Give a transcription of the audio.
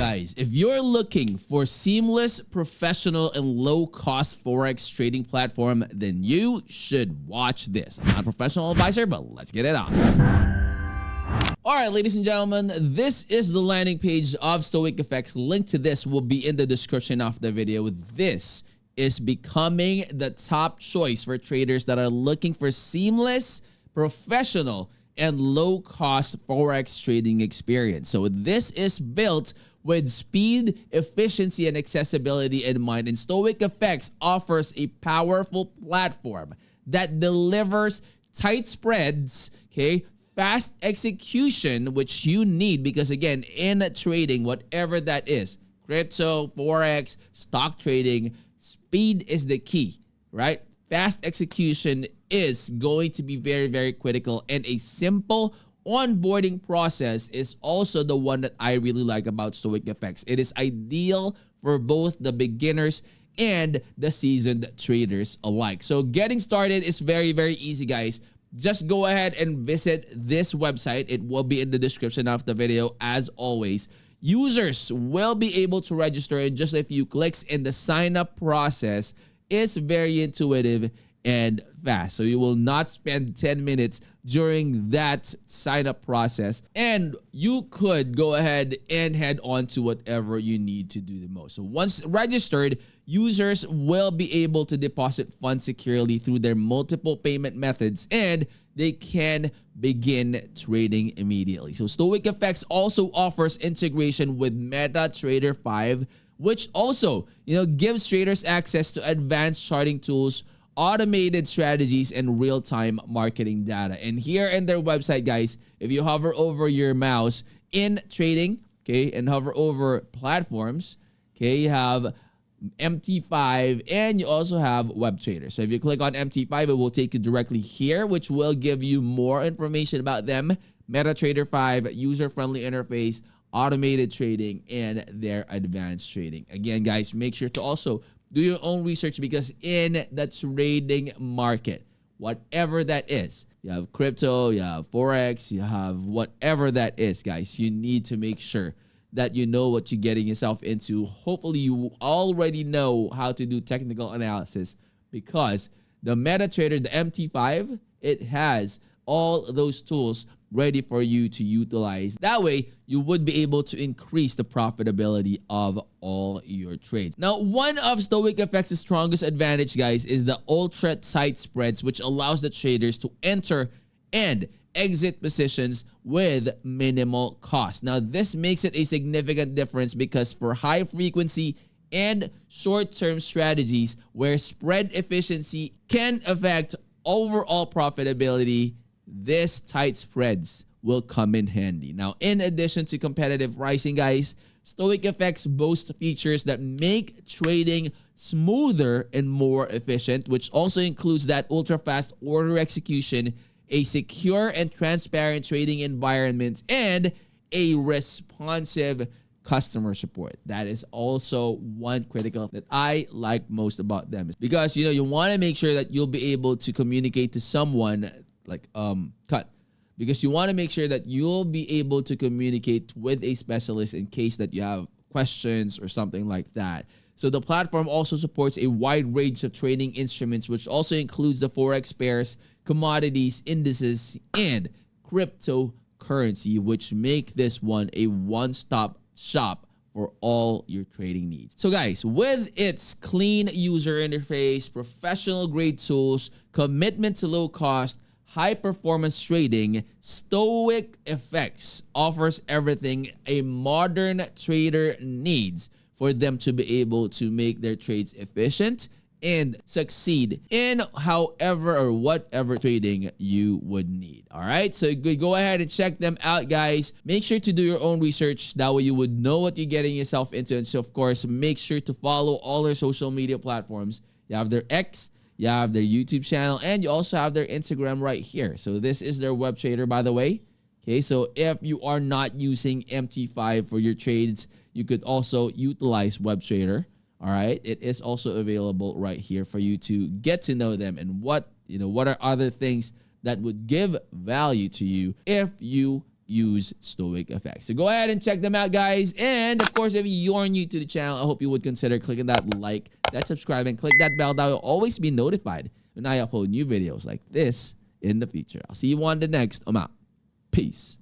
guys, if you're looking for seamless, professional, and low-cost Forex trading platform, then you should watch this. I'm not a professional advisor, but let's get it on. All right, ladies and gentlemen, this is the landing page of Stoic FX. Link to this will be in the description of the video. This is becoming the top choice for traders that are looking for seamless, professional, and low-cost Forex trading experience. So this is built with speed, efficiency, and accessibility in mind. And Stoic FX offers a powerful platform that delivers tight spreads, okay, fast execution, which you need because, again, in trading, whatever that is, crypto, Forex, stock trading, speed is the key, right? Fast execution is going to be very, very critical, and a simple onboarding process is also the one that I really like about Stoic FX. It is ideal for both the beginners and the seasoned traders alike. So getting started is very, very easy, guys. Just go ahead and visit this website. It will be in the description of the video as always. Users will be able to register in just a few clicks, and the sign-up process is very intuitive and fast. So you will not spend 10 minutes during that sign-up process, and you could go ahead and head on to whatever you need to do the most. So once registered, users will be able to deposit funds securely through their multiple payment methods, and they can begin trading immediately. So Stoic FX also offers integration with MetaTrader 5, which also, gives traders access to advanced charting tools, automated strategies, and real-time marketing data. And here in their website, guys, if you hover over your mouse in trading, okay, and hover over platforms, okay, you have MT5 and you also have WebTrader. So if you click on MT5, it will take you directly here, which will give you more information about them. MetaTrader 5, user-friendly interface, automated trading, and their advanced trading. Again, guys, make sure to also do your own research because in the trading market, whatever that is, you have crypto, you have Forex, you have whatever that is, guys, you need to make sure that you know what you're getting yourself into. Hopefully, you already know how to do technical analysis because the MetaTrader, the MT5, it has all those tools ready for you to utilize. That way, you would be able to increase the profitability of all your trades. Now, one of Stoic FX's strongest advantage, guys, is the ultra tight spreads, which allows the traders to enter and exit positions with minimal cost. Now, this makes it a significant difference because for high frequency and short-term strategies where spread efficiency can affect overall profitability, this tight spreads will come in handy. Now, in addition to competitive pricing, guys, Stoic FX boasts features that make trading smoother and more efficient, which also includes that ultra-fast order execution, a secure and transparent trading environment, and a responsive customer support. That is also one critical that I like most about them because, you want to make sure that you'll be able to communicate to someone because you want to make sure that you'll be able to communicate with a specialist in case that you have questions or something like that. So the platform also supports a wide range of trading instruments, which also includes the Forex pairs, commodities, indices, and cryptocurrency, which make this one a one-stop shop for all your trading needs. So guys, with its clean user interface, professional grade tools, commitment to low cost, high performance trading, Stoic FX offers everything a modern trader needs for them to be able to make their trades efficient and succeed in however or whatever trading you would need. All right, so go ahead and check them out, guys. Make sure to do your own research. That way you would know what you're getting yourself into. And so, of course, make sure to follow all their social media platforms. You have their X, you have their YouTube channel, and you also have their Instagram right here. So this is their WebTrader, by the way. Okay, so if you are not using MT5 for your trades, you could also utilize WebTrader. All right, it is also available right here for you to get to know them and what are other things that would give value to you if you use Stoic FX. So go ahead and check them out, guys. And of course, if you're new to the channel, I hope you would consider clicking that like, that subscribe, and click that bell that will always be notified when I upload new videos like this in the future. I'll see you on the next. I'm out. Peace.